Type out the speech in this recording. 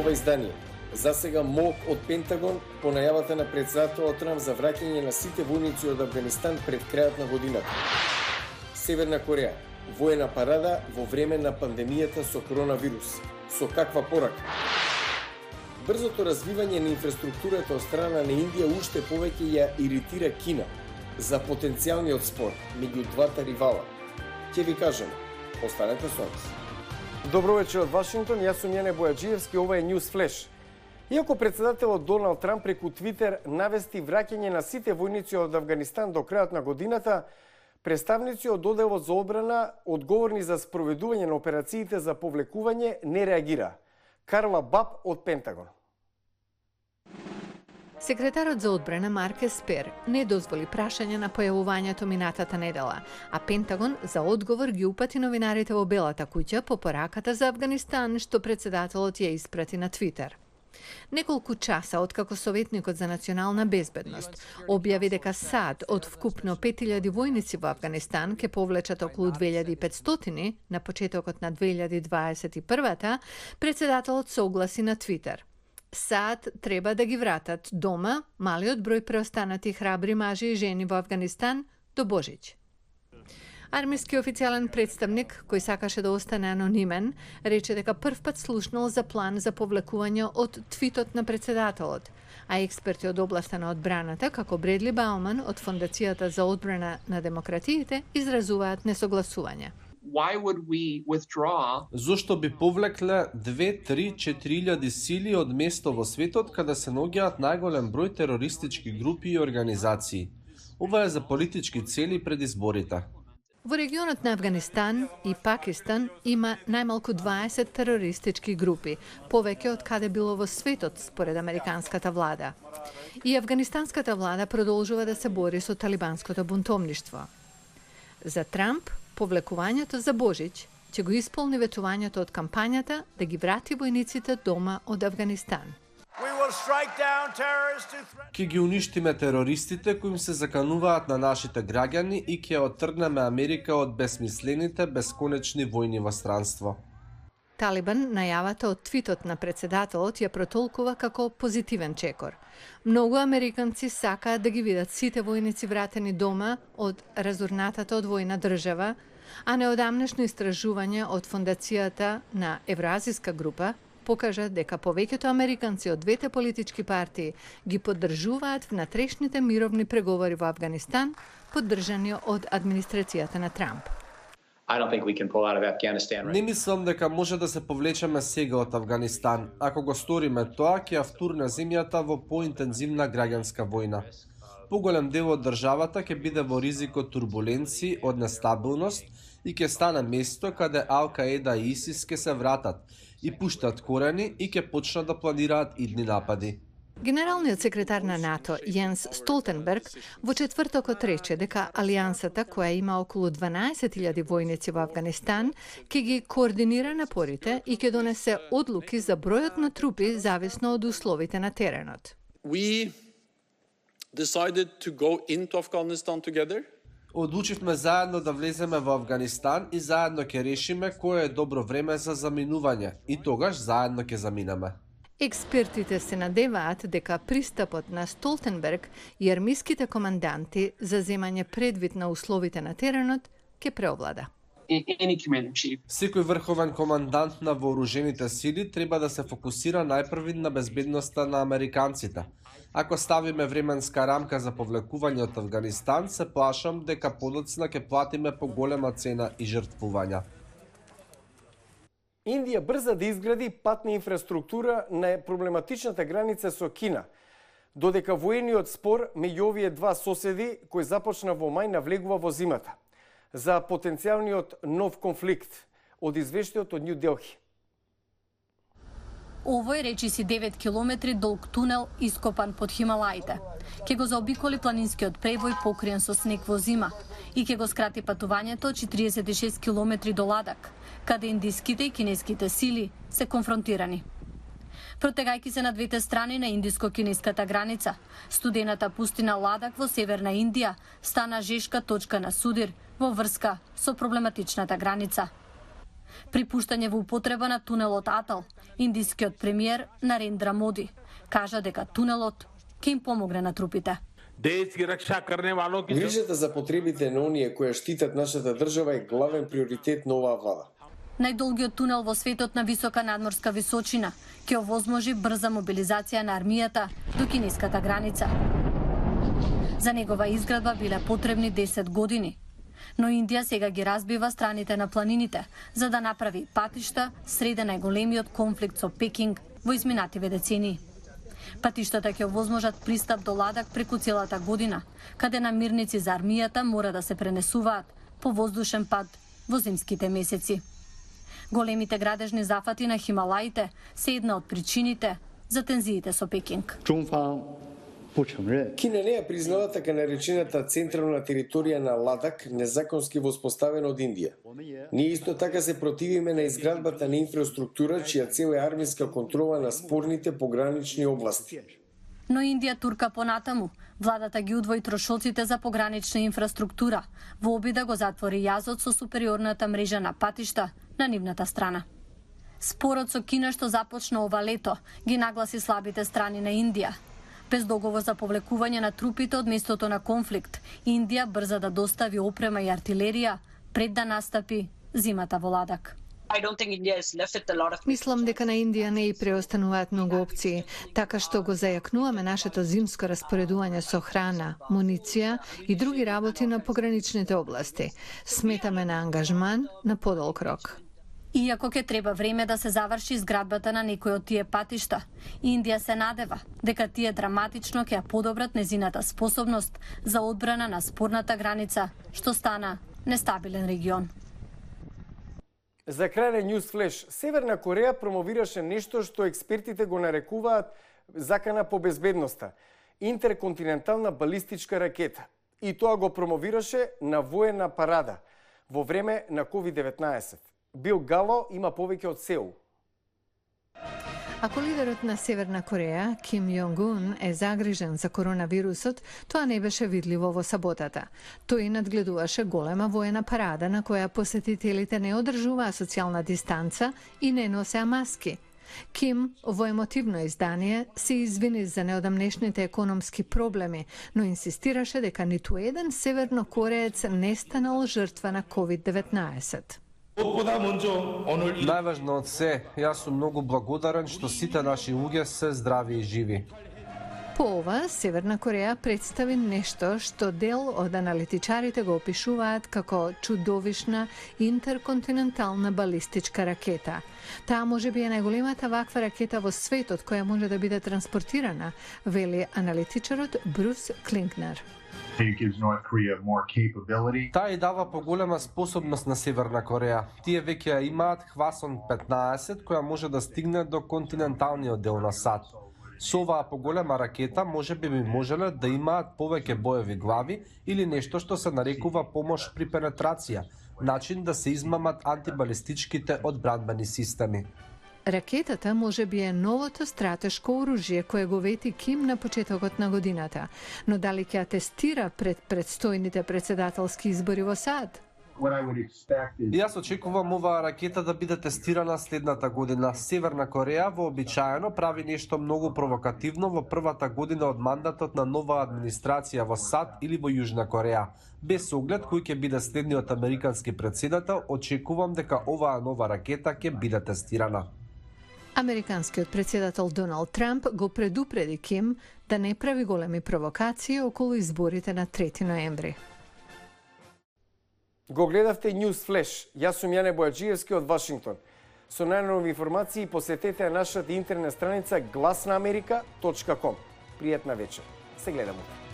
ова издание. За сега молк од Пентагон по најавата на председателот Трамп за враќање на сите војници од Афганистан пред крајот на годината. Северна Кореја, воена парада во време на пандемијата со коронавирус. Со каква порака? Брзото развивање на инфраструктурата од страна на Индија уште повеќе ја иритира Кина за потенцијалниот спор меѓу двата ривала. Ќе ви кажеме, останете со нас. Добро вечер од Вашингтон, јас сум Јане Бојаджиевски, ова е News Flash. Иако председателот Доналд Трамп преку Твитер навести враќање на сите војници од Афганистан до крајот на годината, представници од одделот за одбрана, одговорни за спроведување на операциите за повлекување, не реагира. Карла Баб од Пентагон. Секретарот за одбрана Марк Еспер не дозволи прашање на појавувањето минатата недела, а Пентагон за одговор ги упати новинарите во Белата куќа по пораката за Афганистан што председателот ја испрати на Твитер. Неколку часа откако Советникот за национална безбедност објави дека САД од вкупно 5000 војници во Афганистан ке повлечат околу 2500 на почетокот на 2021-та, председателот согласи на Твитер. САД треба да ги вратат дома малиот број преостанати храбри мажи и жени во Афганистан до Божич. Армиски официјален представник, кој сакаше да остане анонимен, рече дека првпат слушнал за план за повлекување од твитот на председателот, а експерти од областа на одбраната, како Бредли Бауман од Фондацијата за одбрана на демократиите, изразуваат несогласување. Зошто би повлекле 2-3-4 сили од место во светот каде се наоѓаат најголем број терористички групи и организации? Ова е за политички цели пред изборите. Во регионот на Афганистан и Пакистан има најмалку 20 терористички групи, повеќе од каде било во светот според американската влада. И афганистанската влада продолжува да се бори со талибанското бунтовништво. За Трамп, повлекувањето за Божич ќе го исполни ветувањето од кампањата да ги врати војниците дома од Афганистан. Ќе ги уништиме терористите кои им се закануваат на нашите граѓани и ќе оттргнеме Америка од безсмислените, бесконечни војни во странство. Талибан најавата од твитот на председателот ја протолкува како позитивен чекор. Многу американци сакаат да ги видат сите војници вратени дома од разорнатата од војна држава, а неодамнешно истражување од Фондацијата на Евроазиска група покажа дека повеќето американци од двете политички партии ги поддржуваат внатрешните мировни преговори во Афганистан, поддржани од администрацијата на Трамп. Не мислам дека може да се повлечеме сега од Афганистан. Ако го сториме тоа, ќе ја втурне земјата во поинтензивна граѓанска војна. Поголем дел од државата ќе биде во ризик од турбуленции, од нестабилност и ќе стане место каде Ал-Каеда и ИСИС ќе се вратат и пуштат корени и ќе почнат да планираат идни напади. Генералниот секретар на НАТО Јенс Столтенберг во четвртокот рече дека алијансата, која има околу 12.000 војници во Афганистан, ќе ги координира напорите и ќе донесе одлуки за бројот на трупи зависно од условите на теренот. We decided to go into Afghanistan together. Одлучивме заедно да влеземе во Афганистан и заедно ќе решиме кое е добро време за заминување и тогаш заедно ќе заминеме. Експертите се надеваат дека пристапот на Столтенберг и армиските команданти за земање предвид на условите на теренот ќе преовлада. Секој врховен командант на вооружените сили треба да се фокусира најпрви на безбедноста на американците. Ако ставиме временска рамка за повлекување од Афганистан, се плашам дека подоцна ќе платиме поголема цена и жртвувања. Индија брза да изгради патна инфраструктура на проблематичната граница со Кина, додека воениот спор меѓу овие два соседи, кој започна во мај, навлегува во зимата. За потенцијалниот нов конфликт од извештајот од Нью Делхи. Овој речиси 9 километри долг тунел ископан под Хималаите. Ке го заобиколи планинскиот превој покриен со снег во зима и ке го скрати патувањето 46 километри до Ладак, каде индиските и кинеските сили се конфронтирани. Протегајќи се на двете страни на индиско-кинеската граница, студената пустина Ладак во северна Индија стана жешка точка на судир во врска со проблематичната граница. при пуштање во употреба на тунелот Атал, индискиот премиер Нарендра Моди кажа дека тунелот ќе им помогне на трупите. Грижата за потребите на оние кои штитат нашата држава е главен приоритет на оваа влада. Најдолгиот тунел во светот на висока надморска височина ќе овозможи брза мобилизација на армијата до кинеската граница. За негова изградба биле потребни 10 години. Но Индија сега ги разбива страните на планините за да направи патишта среде најголемиот конфликт со Пекинг во изминативе децении. Патиштата ќе овозможат пристап до Ладак преку целата година, каде намирници за армијата мора да се пренесуваат по воздушен пат во зимските месеци. Големите градежни зафати на Хималаите се една од причините за тензиите со Пекинг. Кина не ја признава така наречената централна територија на Ладак, незаконски воспоставена од Индија. Ние исто така се противиме на изградбата на инфраструктура, чија цел е армиска контрола на спорните погранични области. Но Индија турка понатаму. Владата ги удвои трошоците за погранична инфраструктура во обид да го затвори јазот со супериорната мрежа на патишта на нивната страна. Спорот со Кина што започна ова лето ги нагласи слабите страни на Индија. Без договор за повлекување на трупите од местото на конфликт, Индија брза да достави опрема и артилерија пред да настапи зимата во Ладак. Мислам дека на Индија не и преостануваат многу опции, така што го зајакнуваме нашето зимско распоредување со храна, муниција и други работи на пограничните области. Сметаме на ангажман на подолг рок. Иако ќе треба време да се заврши изградбата на некои од тие патишта, Индија се надева дека тие драматично ќе ја подобрат незината способност за одбрана на спорната граница, што стана нестабилен регион. За крај на News Flash, Северна Кореја промовираше нешто што експертите го нарекуваат закана по безбедноста – интерконтинентална балистичка ракета. И тоа го промовираше на воена парада во време на COVID-19. Бил Гало има повеќе од Сеул. Ако лидерот на Северна Кореја, Ким Јонг-ун, е загрижен за коронавирусот, тоа не беше видливо во саботата. Тој надгледуваше голема воена парада на која посетителите не одржуваа социјална дистанца и не носеа маски. Ким во емотивно издание се извини за неодамнешните економски проблеми, но инсистираше дека ниту еден севернокореец не станал жртва на COVID-19. Најважно од се, јас сум многу благодарен што сите наши луѓе се здрави и живи. По ова, Северна Кореја представи нешто што дел од аналитичарите го опишуваат како чудовишна интерконтинентална балистичка ракета. Таа може би е најголемата ваква ракета во светот која може да биде транспортирана, вели аналитичарот Брус Клинкнер. Таа и дава поголема способност на Северна Кореја. Тие веќе ја имаат Хвасон 15 која може да стигне до континенталниот дел на САД. Со оваа поголема ракета може би можеле да имаат повеќе боеви глави или нешто што се нарекува помош при пенетрација, начин да се измамат антибалистичките одбранбени системи. Ракетата може би е новото стратешко оружје кое го вети Ким на почетокот на годината, но дали ќе ја тестира пред предстојните председателски избори во САД? Јас очекувам оваа ракета да биде тестирана следната година. Северна Кореја вообичаено прави нешто многу провокативно во првата година од мандатот на нова администрација во САД или во Јужна Кореја. Без оглед кој ќе биде следниот американски претседател, очекувам дека оваа нова ракета ќе биде тестирана. Американскиот претседател Доналд Трамп го предупреди Ким да не прави големи провокации околу изборите на 3 ноември. Го гледавте News Flash. Јас сум Јане Бојаджиевски од Вашингтон. Со најнови информации посетете нашата интернет страница glasnaamerica.com. Пријатна вечер. Се гледаме.